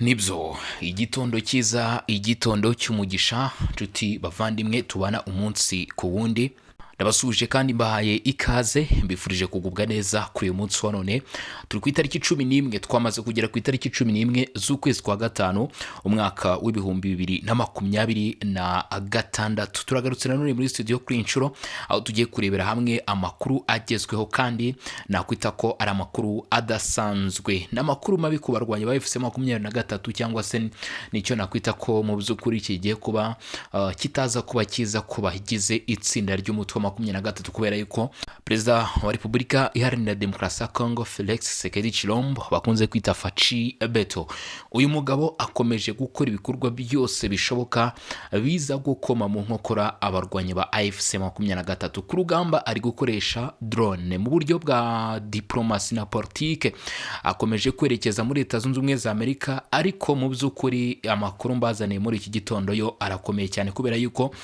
Nibyo igitondo cyiza, igitondo cy'umugisha, nshuti bavandimwe tubana umunsi ku wundi, ndabasuje kandi mbahaye ikaze, mbifurije kugubwa neza kuri uyu munsi wa none. Turi ku itariki 11, twamaze kugera ku itariki 11 z'ukwezi kwa gatanu umwaka w'ibihumbi 2026. Turagarutse nanone muri studio kuri inshuro, aho tugiye kurebera hamwe amakuru agezweho kandi nakwita ko ari amakuru adasanzwe, n'amakuru mabi ku barwanyi ba FC 23 cyangwa se nicyo nakwita ko mu by'ukuri kigiye kuba kitaza kuba kiza kubagize itsinda ry'umutwe 23, kubera yuko Perezida wa Repubulika Iharanira Demokarasi ya Congo Felix Tshisekedi Tshilombo bakunze kwita Faci Beto, uyu mugabo akomeje gukora ibikorwa byose bishoboka biza gukoma mu nkokora abarwanyi ba AFC 23 ku rugamba. Ari gukoresha drone mu buryo bwa diplomasi na politike, akomeje kwerekeza muri Leta Zunze Ubumwe za Amerika, ariko mu by'ukuri amakuru mbazaniye muri iki gitondo yo arakomeye cyane, kubera yuko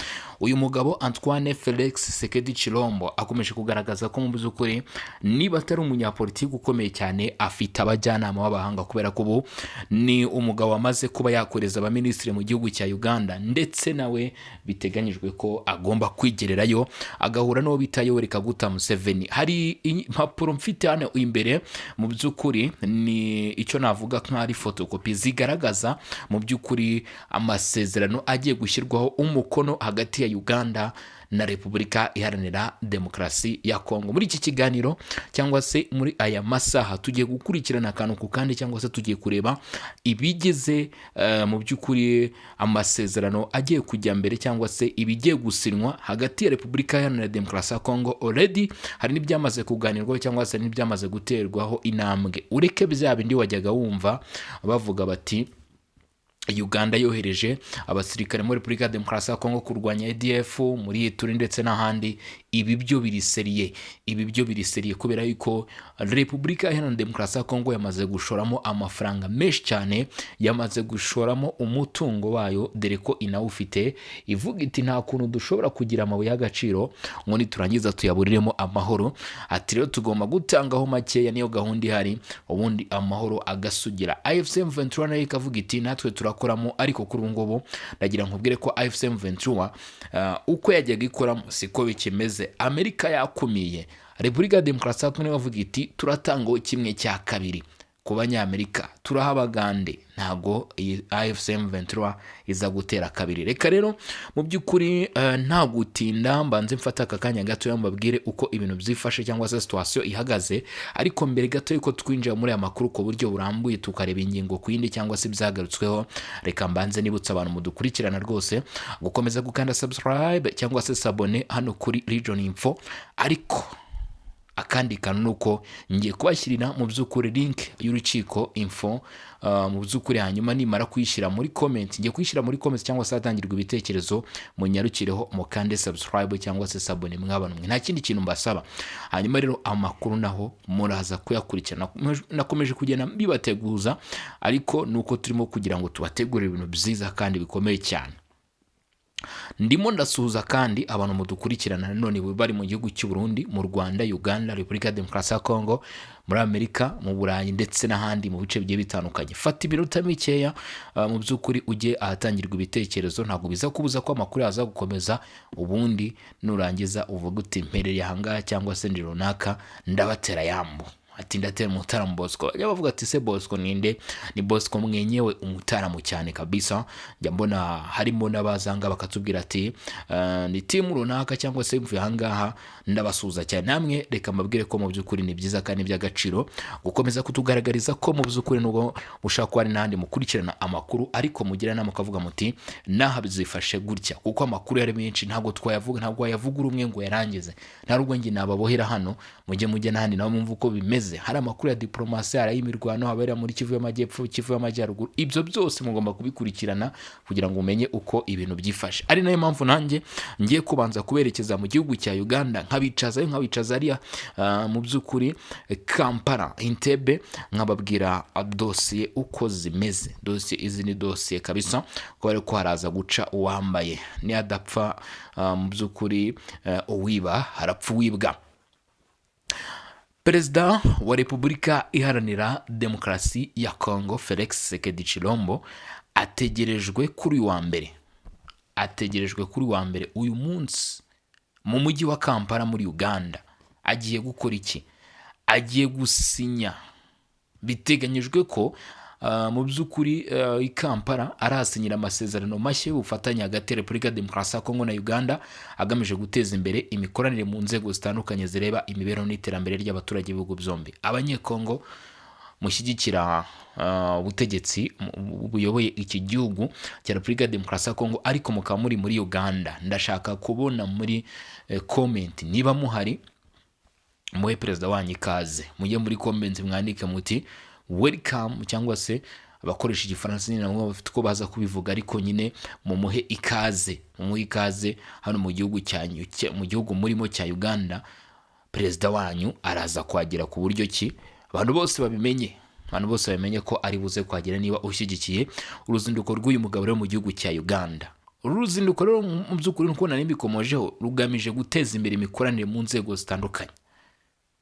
uyu mugabo Antoine Felix Tshisekedi Tshilombo akomeje kugaragaza ko mu by'ukuri niba atari umunyapolitiki ukomeye cyane, afite abajyanama b'abahanga, kubera ko ubu ni umugabo wamaze kuba yakoreza abaminisitiri mu gihugu cya Uganda, ndetse nawe biteganyijwe ko agomba kwigererayo agahura n'uwo bita Yoweri Kaguta Museveni. Hari impapuro mfite hano imbere, mu by'ukuri ni icyo navuga nk'ari fotokopi zigaragaza mu by'ukuri amasezerano agiye gushyirwaho umukono hagati ya Uganda na Repubulika Iharanira Demokarasi ya Kongo. Muri iki kiganiro cyangwa se muri aya masaha tugiye gukurikirana akantu ku kandi, cyangwa se tugiye kureba ibigize mu by'ukuri amasezerano agiye kujya mbere, cyangwa se ibigiye gusinwa hagati ya Repubulika Iharanira Demokarasi ya Kongo. Already hari n'ibyamaze kuganirwaho cyangwa se n'ibyamaze guterwaho intambwe, ureke bya bindi wajyaga wumva bavuga bati Uganda yohereje abasirikare muri Repubulika ya Demokarasi ya Kongo kurwanya ADF muri Ituri ndetse n'ahandi. Ibi byo biriseriye kubera yuko Repubulika Iharanira Demokarasi ya Kongo yamaze gushoramo amafaranga menshi cyane, yamaze gushoramo umutungo wayo, dore ko inawufite, ivuga iti nta kuntu dushobora kugira amabuye y'agaciro ngo niturangiza tuyaburiremo amahoro. Ati rero tugomba gutangaho makeya, niyo gahunda ihari, ubundi amahoro agasugira. AFC M23 nayo ikavuga iti natwe turakoramo, ariko kuri ubu ngubu ndagira nkubwire ko AFC M23 uko yajyaga ikoramo siko bikimeze. Amerika yakumiye Repubulika ya Demokarasi ya Kongo, bavuga iti turatangaho 1/2 ku banyamerika, turahabagande, ntago AFC M23 iza gutera kabiri. Reka rero mu by'ukuri nta gutinda mbanze mfata aka kanya gato mbabwire uko ibintu byifashe cyangwa se situation ihagaze, ariko mbere gato yuko twinjira muri aya makuru ku buryo burambuye tukareba ingingo ku yindi cyangwa se byagarutsweho, reka mbanze nibutsa abantu mudukurikirana rwose gukomeza gukanda subscribe cyangwa se sabone hano kuri Region Info. Ariko akandi kantu nuko ngiye kubashyirira mu by'ukuri link y'urukiko info mu by'ukuri, hanyuma nimara kuyishyira muri comment, ngiye kuyishyira muri comment cyangwa se hatangirwa ibitekerezo, munyarukireho mukande subscribe cyangwa se sabone mw'abantu mwe, nta kindi kintu mbasaba. Hanyuma rero amakuru naho muraza kuyakurikirana, nakomeje kugenda bibateguza, ariko nuko turimo kugira ngo tubategure ibintu byiza kandi bikomeye cyane. Ndimo ndasuhuza kandi abantu mudukurikirana none bari mu gihugu cy'u Burundi, mu Rwanda, Uganda, Repubulika ya Demokarasi ya Kongo, muri Amerika, mu Burayi ndetse n'ahandi mu bice bigiye bitandukanye. Fata iminota mikeya mu by'ukuri ujye ahatangirwa ibitekerezo, ntabwo biza kubuza ko amakuru yaza gukomeza, ubundi nurangiza uvuga uti mpereye ahangaha cyangwa se ndi runaka ndabatera yambo. Ati ndatera Mutaramu Bosco. Njya bavuga ati se Bosco ninde? Ni Bosco mwenyewe, umutaramu cyane kabisa. Njya mbona harimo n'abazanga bakatubwira ati ni timu runaka cyangwa se mvuye ahangaha, ndabasuza cyane. Namwe reka mbabwire ko mu by'ukuri ni byiza kandi by'agaciro gukomeza kutugaragariza ko mu by'ukuri nubwo ushaka ko ari n'ahandi mukurikirana amakuru, ariko mugira nama mukavuga muti naha bizifashe gutya, kuko amakuru yari menshi, ntabwo wayavuga umwe ngo yarangize. Nta rugwe ngi nababohera hano, mujye n'ahandi nawe mumva uko bimeze. Hari amakuru ya diplomasi, hari y'imirwano habera muri Kivu y'Amajyepfo, Kivu y'Amajyaruguru, ibyo byose mugomba kubikurikirana kugira ngo umenye uko ibintu byifashe. Ari nayo mpamvu nanjye ngiye kubanza kuberekeza mu gihugu cya Uganda, nkabicaza ariya mu by'ukuri Kampala, Entebbe, nkababwira dosiye uko zimeze. Dosiye izi ni dosiye kabisa, kubera ko haraza guca uwambaye, ni adapfa mu by'ukuri uwiba harapfa uwibwa. Perezida wa Repubulika Iharanira Demokarasi ya Congo Felix Tshisekedi Tshilombo ategerejwe kuri uyu wa mbere uyu munsi mu mujyi wa Kampala muri Uganda. Agiye gukora iki? Agiye gusinya. Biteganyijwe ko mu by'ukuri i Kampala arahasinyira amasezerano mashya y'ubufatanye hagati ya Repubulika ya Demokarasi ya Kongo na Uganda agamije guteza imbere imikoranire mu nzego zitandukanye zireba imibereho n'iterambere ry'abaturage b'ibihugu byombi. Abanyekongo mushyigikira ubutegetsi buyoboye iki gihugu cya Repubulika ya Demokarasi ya Kongo ariko mukaba muri Uganda, ndashaka kubona muri comment niba muhari, muhe perezida wanyu ikaze. Mujye muri comment mwandike muti welcome, cyangwa se abakoresha igifaransa nyine nabo bafite uko baza kubivuga, ariko nyine mumuhe ikaze, hano mu gihugu cyanyu, mu gihugu murimo cya Uganda. Perezida wanyu araza kwagera ku buryo ki abantu bose babimenye ko ari buze kwagera niba ushyigikiye uruzinduko rw'uyu mugabo rero mu gihugu cya Uganda. Uru ruzinduko rero mu by'ukuri nuko nari mbikomojeho, rugamije guteza imbere imikoranire mu nzego zitandukanye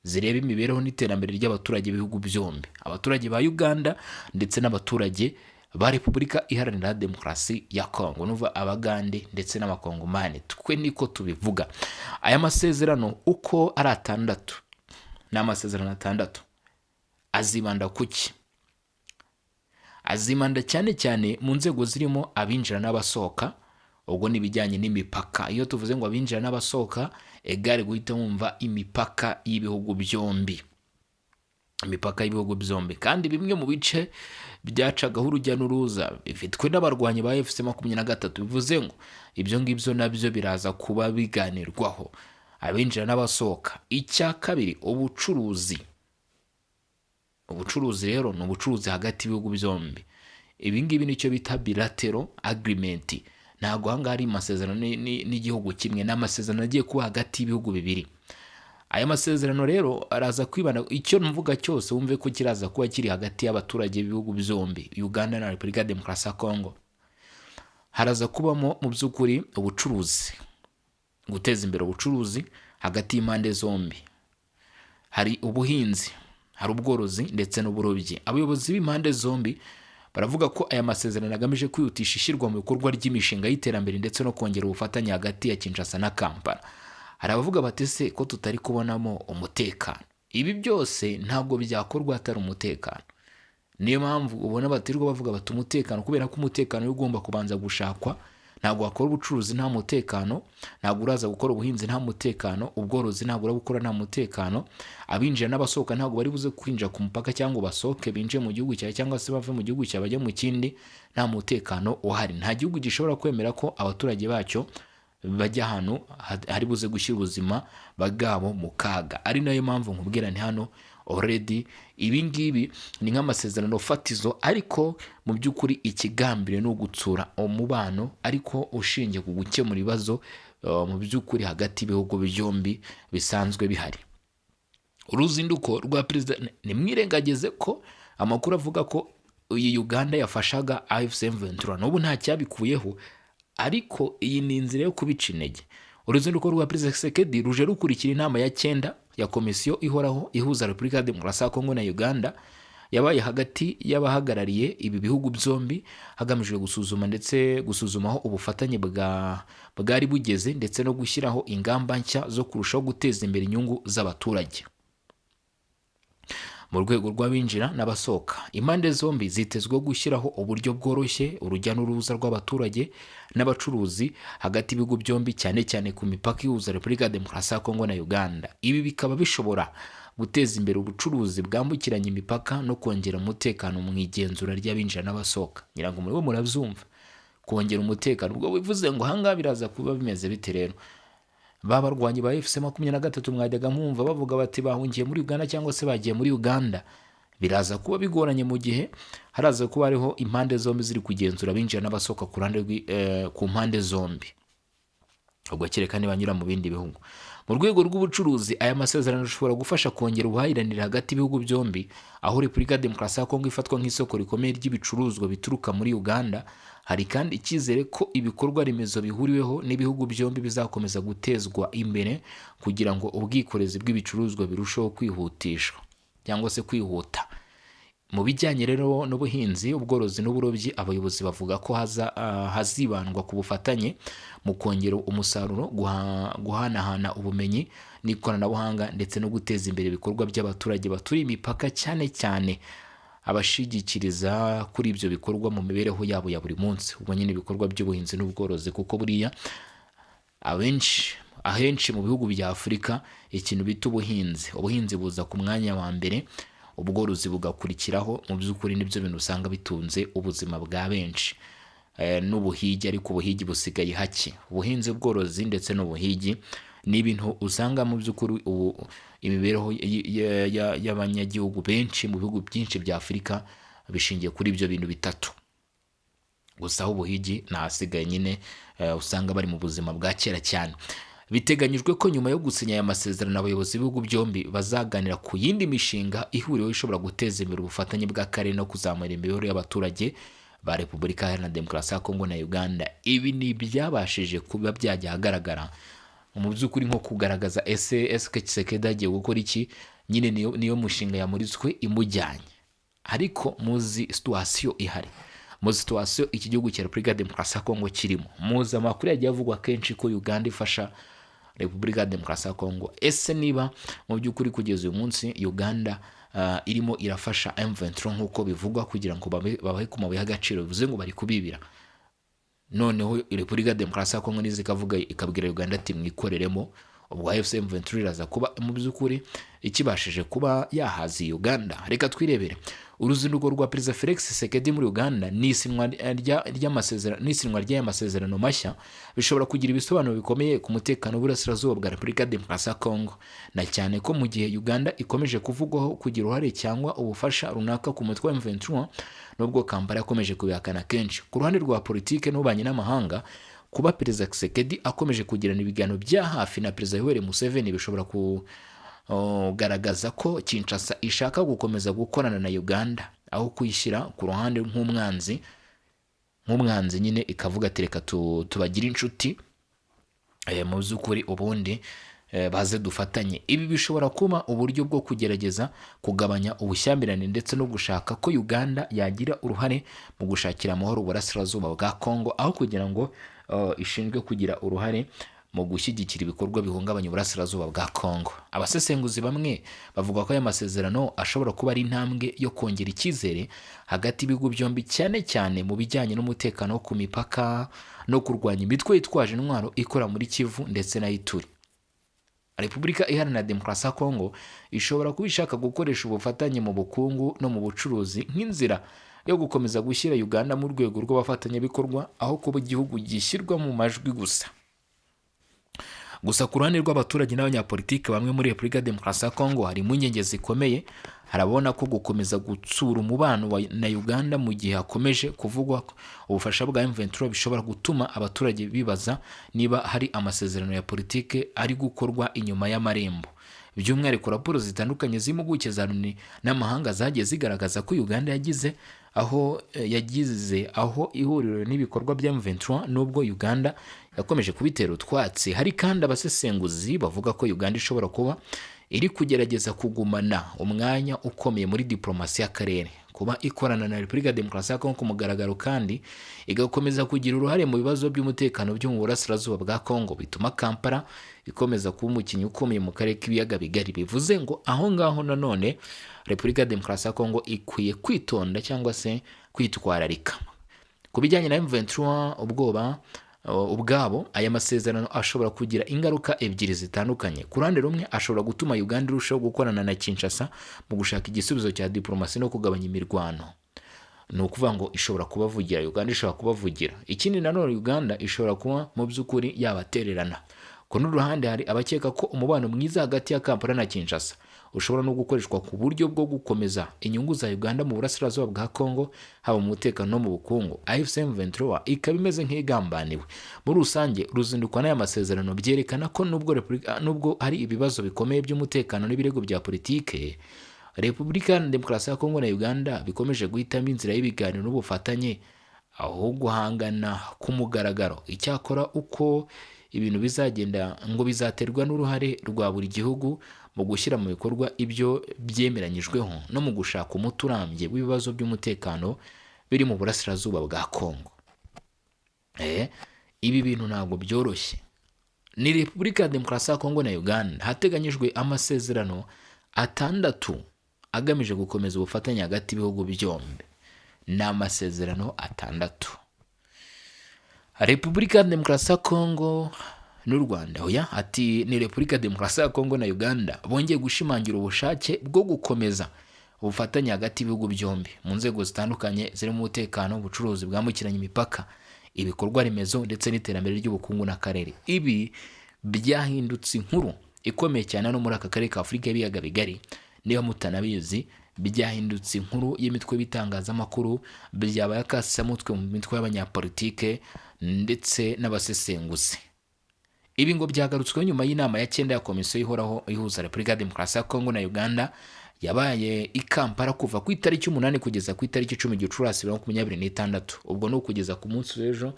zireba imibereho n'iterambere ry'abaturage b'ibihugu byombi, abaturage ba Uganda ndetse n'abaturage ba Repubulika Iharanira Demokarasi ya Kongo, nuva abagande ndetse n'abakongomani. Twe niko tubivuga. Aya masezerano uko ari atandatu, ni amasezerano atandatu. Azibanda kuki? Azimanda cyane cyane mu nzego zirimo abinjira n'abasohoka. Ubwo nibijyanye n'imipaka. Iyo tuvuze ngo abinjira n'abasohoka, egare guhita wumva imipaka y'ibihugu byombi. Imipaka y'ibihugu byombi. Kandi bimwe mu bice byacagaho urujya n'uruza bifitwe n'abarwanyi ba FC23, bivuze ngo ibyo ngibyo nabyo biraza kuba biganirwaho. Abinjira n'abasohoka. Icya kabiri, ubucuruzi. Ubucuruzi rero ni ubucuruzi hagati y'ibihugu byombi. Ibi ngibi nicyo bita bilateral agreement. Ntabwo hanga hari amasezerano n'igihugu kimwe, n'amasezerano agiye kuba hagati y'ibihugu bibiri. Aya masezerano rero araza kwibana, icyo mvuga cyose wumve ko kiraza kuba kiri hagati y'abaturage b'ibihugu byombi, Uganda na Repubulika ya Demokarasi ya Kongo. Haraza kubamo mu by'ukuri ubucuruzi, guteza imbere ubucuruzi hagati y'impande zombi. Hari ubuhinzi, hari ubworozi ndetse n'uburobyi. Abayobozi b'impande zombi baravuga ko aya masezerano agamije kwihutisha ishyirwa mu bikorwa ry'imishinga y'iterambere ndetse no kongera ubufatanye hagati ya Kinshasa na Kampala. Hari abavuga bati se ko tutari kubonamo umutekano? Ibi byose ntabwo byakorwa atari umutekano. Niyo mpamvu ubona batirirwa bavuga bati umutekano, kubera ko umutekano ugomba kubanza gushakwa. Ntabwo wakora ubucuruzi nta mutekano, ntabwo uraza gukora ubuhinzi nta mutekano, ubworozi ntabwo urabukora nta mutekano, abinjira n'abasohoka ntabwo bari buze kwinjira ku mupaka cyangwa basohoke binjiye mu gihugu cyawe cyangwa se bave mu gihugu cyawe bajya mu kindi, nta mutekano uhari. Nta gihugu gishobora kwemera ko abaturage bacyo bajya ahantu hari buze gushyira ubuzima bwabo mu kaga. Ari nayo mpamvu nkubwira ni hano already ibi ngibi ni nk'amasezerano fatizo, ariko mu by'ukuri ikigambire no gutsura umubano, ariko ushingiye ku gukemura ibibazo mu by'ukuri hagati y'ibihugu byombi bisanzwe bihari. Uruzinduko rwa perezida, nimwirengagize ko amakuru avuga ko iyi Uganda yafashaga AFC/M23, n'ubu nta cyabikuyeho, ariko iyi ni inzira yo kubica intege. Uruzinduko rwa perezida Tshisekedi ruje rukurikira inama ya 9 ya komisiyo ihoraho ihuza Repubulika ya Demokarasi ya Kongo na Uganda, yabaye hagati y'abahagarariye ibi bihugu byombi hagamijwe gusuzuma ndetse gusuzumaho ubufatanye bwari bugeze ndetse no gushyiraho ingamba nshya zo kurushaho guteza imbere inyungu z'abaturage. Mu rwego rw'abinjira n'abasohoka, impande zombi zitezwe gushyiraho uburyo bworoshye urujya n'uruza rw'abaturage n'abacuruzi hagati y'ibihugu byombi, cyane cyane ku mipaka ihuza Repubulika ya Demokarasi ya Kongo na Uganda. Ibi bikaba bishobora guteza imbere ubucuruzi bwambukiranya imipaka no kongera umutekano mu igenzura ry'abinjira n'abasohoka. Nyirango muri bo murabyumva, kongera umutekano ubwo bivuze ngo hanga biraza kuba bimeze bite rero? Babarwanyi ba FC23 mwajyaga mwumva bavuga bati bahungiye muri Uganda cyangwa se bagiye muri Uganda. Biraza kuba bigoranye mu gihe haraza kuba hariho impande zombi ziri kugenzura abinjira n'abasohoka ku mpande zombi, ubwo kereka niba banyura mu bindi bihugu. Mu rwego rw'ubucuruzi, aya masezerano ashobora gufasha kongera ubuhahiranire hagati y'ibihugu byombi, aho Repubulika ya Demokarasi ya Kongo ifatwa nk'isoko rikomeye ry'ibicuruzwa bituruka muri Uganda. Hari kandi icyizere ko ibikorwa remezo bihuriweho n'ibihugu byombi bizakomeza gutezwa imbere kugira ngo ubwikorezi bw'ibicuruzwa birusheho kwihutishwa cyangwa se kwihuta. Mu bijyanye rero n'ubuhinzi, ubworozi n'uburobyi, abayobozi bavuga ko hazibandwa ku bufatanye mu kongera umusaruro, guhanahana ubumenyi n'ikoranabuhanga, ndetse no guteza imbere ibikorwa by'abaturage baturiye imipaka, cyane cyane abashigikiriza kuri ibyo bikorwa mu mibereho yabo ya buri munsi. Ubwo nyine ibikorwa by'ubuhinzi n'ubworozi, kuko buriya ahenshi mu bihugu bya Afurika ikintu bita ubuhinzi buza ku mwanya wa mbere, ubworozi bugakurikiraho. Mu by'ukuri nibyo bintu usanga bitunze ubuzima bwa benshi, n'ubuhigi, ariko ubuhigi busigaye hake. Ubuhinzi, ubworozi ndetse n'ubuhigi ni ibintu usanga mu by'ukuri imibereho y'abanyagihugu benshi mu bihugu byinshi bya Afurika bishingiye kuri ibyo bintu bitatu. Gusa aho ubuhigi nahasigaye nyine usanga bari mu buzima bwa kera cyane. Biteganyijwe ko nyuma yo gusinya aya masezerano, abayobozi b'ibihugu byombi bazaganira ku yindi mishinga ihuriweho ishobora guteza imbere ubufatanye bw'akarere no kuzamura imibereho y'abaturage ba Repubulika Iharanira Demokarasi ya Kongo na Uganda. Ibi ni ibyabashije kuba byajya ahagaragara mu by'ukuri nko kugaragaza ese Tshisekedi agiye gukora iki. Nyine niyo mushinga yamuritswe imujyanye, ariko muzi situwasiyo ihari, muzi situwasiyo iki gihugu cya Repubulika ya Demokarasi ya Kongo kirimo, muzi amakuru yagiye avugwa kenshi ko Uganda ifasha Repubulika ya Demokarasi ya Kongo. Ese niba mu by'ukuri kugeza uyu munsi Uganda irimo irafasha M23 nk'uko bivugwa kugira ngo babahe ku mabuye y'agaciro, bivuze ngo bari kubibira, noneho Repubulika ya Demokarasi ya Kongo niza ikabwira Uganda ati mwikoreremo, ubwo AFC M23 iraza kuba mu by'ukuri ikibashije kuba yahazi Uganda. Reka twirebere uruzinduko rwa Perezida Felix Tshisekedi muri Uganda n'isinwa ry'aya masezerano mashya bishobora kugira ibisobanuro bikomeye ku mutekano w'uburasirazuba bwa Repubulika ya Demokarasi ya Kongo, na cyane ko mu gihe Uganda ikomeje kuvugwaho kugira uruhare cyangwa ubufasha runaka ku mutwe wa M23, nubwo Kampala yakomeje kubihakana kenshi. Ku ruhande rwa politike n'ububanyi n'amahanga, kuba Perezida Tshisekedi akomeje kugirana ibiganiro bya hafi na Perezida Yoweri Museveni bishobora kugaragaza ko Kinshasa ishaka gukomeza gukorana na Uganda aho kuyishyira ku ruhande nk'umwanzi nyine ikavuga ati reka tubagire inshuti mu by'ukuri ubundi baze dufatanye. Ibi bishobora kuba uburyo bwo kugerageza kugabanya ubushyamirane ndetse no gushaka ko Uganda yagira uruhare mu gushakira amahoro uburasirazuba bwa Kongo, aho kugira ngo ishinzwe kugira uruhare mu gushyigikira ibikorwa bihungabanya uburasirazuba bwa Kongo. Abasesenguzi bamwe bavuga ko aya masezerano ashobora kuba ari intambwe yo kongera icyizere hagati y'ibihugu byombi, cyane cyane mu bijyanye n'umutekano wo ku mipaka no kurwanya imitwe yitwaje intwaro ikora muri Kivu ndetse na Ituri. Repubulika Iharanira Demokarasi ya Kongo ishobora kuba ishaka gukoresha ubufatanye mu bukungu no mu bucuruzi nk'inzira yo gukomeza gushyira Uganda mu rwego rw'abafatanyabikorwa, aho kuba igihugu gishyirwa mu majwi gusa. Ku ruhande rw'abaturage n'abanyapolitiki bamwe muri Repubulika ya Demokarasi ya Kongo hari impungenge zikomeye. Harabona ko gukomeza gutsura umubano na Uganda mu gihe hakomeje kuvugwa ubufasha bwa M23 bishobora gutuma abaturage bibaza niba hari amasezerano ya politike ari gukorwa inyuma y'amarembo. By'umwihariko raporo zitandukanye z'impuguke za Loni n'amahanga zagiye zigaragaza ko Uganda yagize aho ihuriro n'ibikorwa bya M23, nubwo Uganda yakomeje kubitera utwatsi. Hari kandi abasesenguzi bavuga ko Uganda ishobora kuba iri kugerageza kugumana umwanya ukomeye muri diplomasi y'akarere, kuba ikorana na Repubulika ya Demokarasi ya Kongo ku mugaragaro kandi igakomeza kugira uruhare mu bibazo by'umutekano byo mu burasirazuba bwa Kongo, bituma Kampala ikomeza kuba umukinnyi ukomeye mu karere k'ibiyaga bigari. Bivuze ngo aho ngaho nanone Repubulika ya Demokarasi ya Kongo ikwiye kwitonda cyangwa se kwitwararika. Ku bijyanye na M23 ubwabo, aya masezerano ashobora kugira ingaruka ebyiri zitandukanye. Ku ruhande rumwe ashobora gutuma Uganda irushaho gukorana na Kinshasa mu gushaka igisubizo cya diplomasi no kugabanya imirwano. Ni ukuvuga ngo ishobora kubavugira, Uganda ishobora kubavugira. Ikindi nanone Uganda ishobora kuba mu by'ukuri yabatererana. Ku rundi ruhande hari abakeka ko umubano mwiza hagati ya Kampala na Kinshasa ushobora no gukoreshwa ku buryo bwo gukomeza inyungu za Uganda mu burasirazuba bwa Congo, haba mu mutekano no mu bukungu. AFC M23 ikaba imeze nk'igambaniwe. Muri rusange uruzindukwa n'aya masezerano byerekana ko nubwo hari ibibazo bikomeye by'umutekano n'ibirego bya politike, Repubulika ya Demokarasi ya Kongo na Uganda bikomeje guhitamo inzira y'ibiganiro n'ubufatanye aho guhangana ku mugaragaro. Icyakora uko ibintu bizagenda ngo bizaterwa n'uruhare rwa buri gihugu mu gushyira mu bikorwa ibyo byemeranyijweho no mu gushaka umuti urambye w'ibibazo by'umutekano biri mu burasirazuba bwa Kongo. Ibi bintu ntabwo byoroshye. Ni Repubulika ya Demokarasi ya Kongo na Uganda hateganyijwe amasezerano 6 agamije gukomeza ubufatanye hagati y'ibihugu byombi. Ni amasezerano 6. Repubulika ya Demokarasi ya Kongo n'u Rwanda ni Repubulika ya Demokarasi ya Kongo na Uganda bongeye gushimangira ubushake bwo gukomeza ubufatanye hagati y'ibihugu byombi mu nzego zitandukanye zirimo umutekano, ubucuruzi bwambukiranya imipaka, ibikorwa remezo ndetse n'iterambere ry'ubukungu n'akarere. Ibi byahindutse inkuru ikomeye cyane no muri aka karere ka Afurika y'ibiyaga bigari. Niba mutanabizi, byahindutse inkuru y'imitwe bitangazamakuru, byabaye akasamutwe mu mitwe y'abanyapolitike ndetse n'abasesenguzi. Ibi ngo byagarutsweho nyuma y'inama ya 9 ya komisiyo ihoraho ihuza Repubulika ya Demokarasi ya Kongo na Uganda yabaye i Kampala kuva ku itariki 8 kugeza ku itariki 10 Gicurasi 2026. Ubwo no kugeza ku munsi w'ejo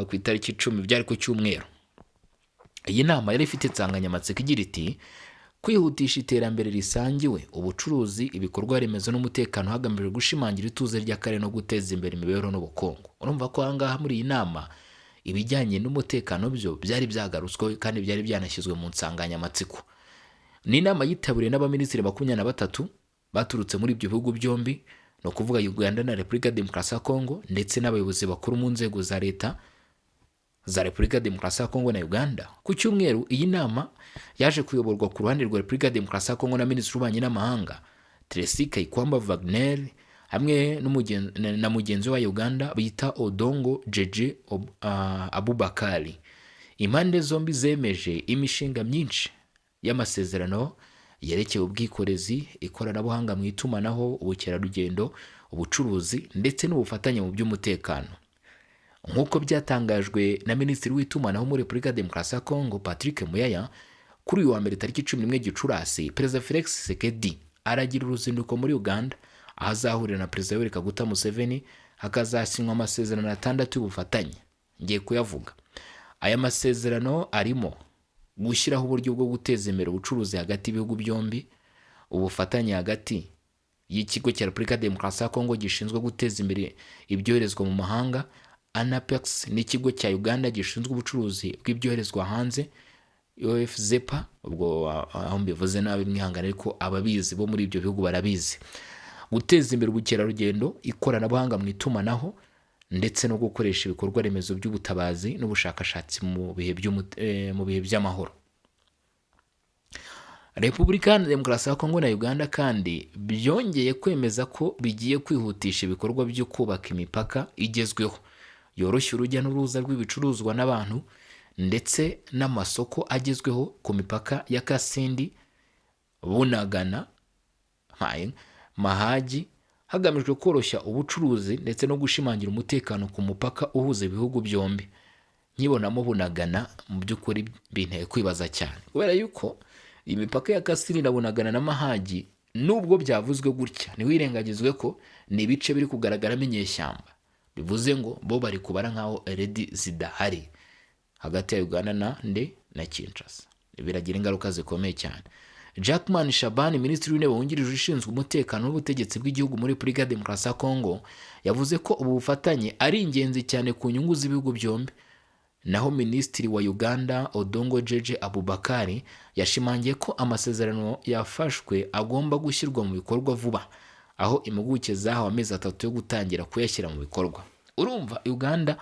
ku itariki 10 byari ku cyumweru. Iyi nama yari ifite insanganyamatsiko igira iti kwihutisha iterambere risangiwe, ubucuruzi, ibikorwa remezo n'umutekano hagamijwe gushimangira ituze ry'akarere no guteza imbere imibereho n'ubukungu. Urumva ko ahangaha muri iyi nama ibijyanye n'umutekano byo byari byagarutswe kandi byari byanashyizwe mu nsanganyamatsiko. Ni inama yitabiriwe n'abaminisitiri 23 baturutse muri ibyo bihugu byombi, no kuvuga Uganda na Repubulika ya Demokarasi ya Kongo, ndetse n'abayobozi bakuru mu nzego za leta za Repubulika ya Demokarasi ya Kongo na Uganda. Ku cyumweru iyi nama yaje kuyoborwa ku ruhande rwa Repubulika ya Demokarasi ya Kongo na Minisitiri w'Ububanyi n'Amahanga Tracy Kaikwamba Wagner hamwe na mugenzi wa Uganda bita Odongo Jeje Abubakari. Impande zombi zemeje imishinga myinshi y'amasezerano yerekeye ubwikorezi, ikoranabuhanga mu itumanaho, ubukerarugendo, ubucuruzi ndetse n'ubufatanye mu by'umutekano. Nk'uko byatangajwe na Minisitiri w'itumanaho muri Repubulika ya Demokarasi ya Kongo Patrick Muyaya, kuri uyu wa mbere tariki 11 Gicurasi Perezida Felix Tshisekedi aragira uruzinduko muri Uganda ahazahurira na Perezida Yoweri Kaguta Museveni, hakazasinywa amasezerano 6 y'ubufatanye. Ngiye kuyavuga. Aya masezerano arimo gushyiraho uburyo bwo guteza imbere ubucuruzi hagati y'ibihugu byombi, ubufatanye hagati y'ikigo cya Repubulika ya Demokarasi ya Kongo gishinzwe guteza imbere ibyoherezwa mu mahanga ANAPEX n'ikigo cya Uganda gishinzwe ubucuruzi bw'ibyoherezwa hanze OFZEPA. Ubwo aho mbivuze nabi mwihangane, ariko ababizi bo muri ibyo bihugu barabizi. Guteza imbere ubukerarugendo, ikoranabuhanga mu itumanaho ndetse no gukoresha ibikorwa remezo by'ubutabazi n'ubushakashatsi mu bihe by'amahoro. Repubulika ya Demokarasi ya Kongo na Uganda kandi byongeye kwemeza ko bigiye kwihutisha ibikorwa byo kubaka imipaka igezweho yoroshya urujya n'uruza rw'ibicuruzwa n'abantu ndetse n'amasoko agezweho ku mipaka ya Kasindi, Bunagana, Mahagi, hagamijwe koroshya ubucuruzi ndetse no gushimangira umutekano ku mupaka uhuza ibihugu byombi. Nkibonamo Bunagana mu by'ukuri binteye kwibaza cyane, kubera yuko imipaka ya Kasindi na Bunagana na Mahagi nubwo byavuzwe gutya ntiwirengagizwe ko ni ibice biri kugaragaramo inyeshyamba, bivuze ngo bo bari kubara nkaho redi zidahari hagati ya Uganda na Kinshasa. Biragira ingaruka zikomeye cyane. Jackman Shabani, Minisitiri w'Intebe wungirije ushinzwe umutekano n'ubutegetsi bw'igihugu muri Repubulika ya Demokarasi ya Kongo, yavuze ko ubu bufatanye ari ingenzi cyane ku nyungu z'ibihugu byombi. Naho Minisitiri wa Uganda Odongo Jeje Abubakari yashimangiye ko amasezerano yafashwe agomba gushyirwa mu bikorwa vuba, aho impuguke zahawe amezi 3 yo gutangira kuyashyira mu bikorwa. Urumva Uganda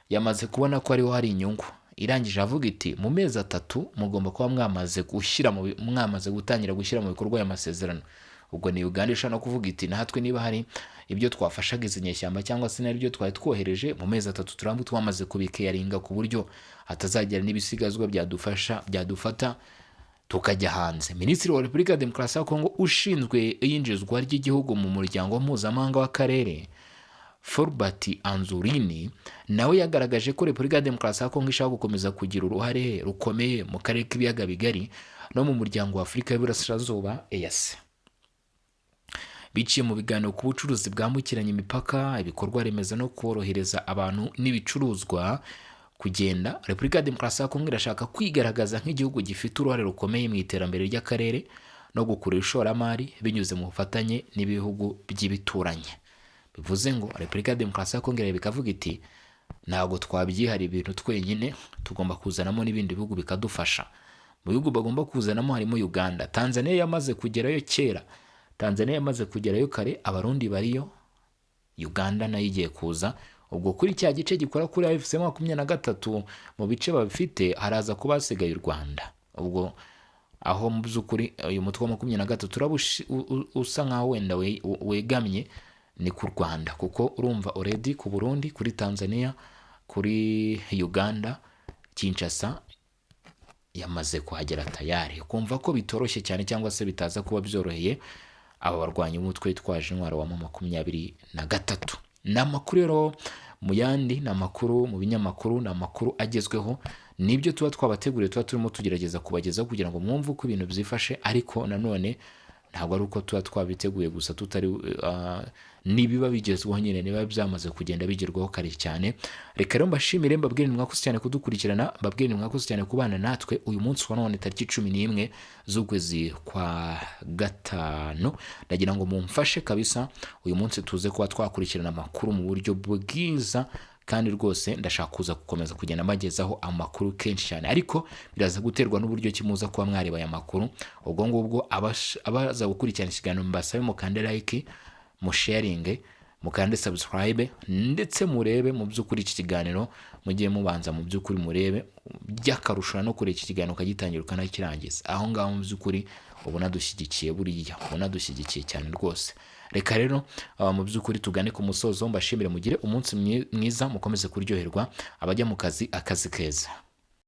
yamaze kubona ko ariho hari inyungu, irangije avuga iti mu mezi 3 mugomba kuba mwamaze gutangira gushyira mu bikorwa ya masezerano. Ubwo ni Uganda ishana kuvuga iti natwe niba hari ibyo twafashaga izi nyeshyamba cyangwa se n'ibyo twari twohereje mu mezi 3 turambu twamaze kubikeyaringa ku buryo hatazagira n'ibisigazwa byadufata tukajya hanze. Minisitiri wa Repubulika ya Demokarasi ya Kongo ushinzwe iyinjizwa ry'igihugu mu muryango mpuzamahanga w'akarere Forbert Anzurini nawe yagaragaje ko Repubulika ya Demokarasi ya Kongo ishaka gukomeza kugira uruhare rukomeye mu karere k'ibiyaga bigari no mu muryango wa Afurika y'Iburasirazuba EAC. Biciye mu biganiro ku bucuruzi bwambukiranya imipaka, ibikorwa remezo no korohereza abantu n'ibicuruzwa kugenda, Repubulika ya Demokarasi ya Kongo irashaka kwigaragaza nk'igihugu gifite uruhare rukomeye mu iterambere ry'akarere no gukurura ishoramari binyuze mu bufatanye n'ibihugu by'ibituranyi. Bivuze ngo Repubulika ya Demokarasi ya Kongo ireba ikavuga iti ntabwo twabyihara ibintu twenyine, tugomba kuzanamo n'ibindi bihugu bikadufasha. Mu bihugu bagomba kuzanamo harimo Uganda. Tanzania yamaze kugerayo kera, Tanzania yamaze kugerayo kare, Abarundi bariyo, Uganda nayo igiye kuza. Ubwo kuri cya gice gikora kuri AFC-23 mu bice babifite haraza kuba hasigaye u Rwanda. Ubwo aho mu by'ukuri uyu mutwe wa 23 usa nkaho wenda wegamye ni ku Rwanda, kuko urumva already ku Burundi, kuri Tanzania, kuri Uganda, Kinshasa yamaze kuhagera tayari. Kumva ko bitoroshye cyane cyangwa se bitaza kuba byoroheye aba barwanya umutwe witwaje intwaro wa 23. N'amakuru rero mu yandi, n'amakuru mu binyamakuru, n'amakuru agezweho, nibyo tuba twabateguriye, tuba turimo tugerageza kubagezaho kugira ngo mwumve uko ibintu byifashe. Ariko nanone ntabwo ari uko tuba twabiteguye gusa, tutari nibiba bigezweho nyine, niba byamaze kugenda bigerwaho kare cyane. Reka rero mbashimire, mbabwire mwakoze cyane kudukurikirana, mbabwire mwakoze cyane kubana natwe uyu munsi wa none tariki 11 z'ukwezi kwa gatanu. Ndagira ngo mumfashe kabisa uyu munsi tuze kuba twakurikirana amakuru mu buryo bwiza, kandi rwose ndashaka kuza gukomeza kugenda mbagezaho amakuru kenshi cyane, ariko biraza guterwa n'uburyo kimuza kuba mwareba aya makuru. Ubwo ngubwo abaza gukurikirana ikiganiro mbasabe mukande like, musharinge, mukande subscribe, ndetse murebe mu by'ukuri iki kiganiro, mugiye mubanza mu by'ukuri murebe by'akarusho no kuri iki kiganiro kagitangira ukanakirangiza. Aho ngaho mu by'ukuri ubona dushyigikiye, buriya ubona dushyigikiye cyane rwose. Reka rero mu by'ukuri tugane ku musozo. Mbashimire, mugire umunsi mwiza, mukomeze kuryoherwa. Abajya mu kazi, akazi keza.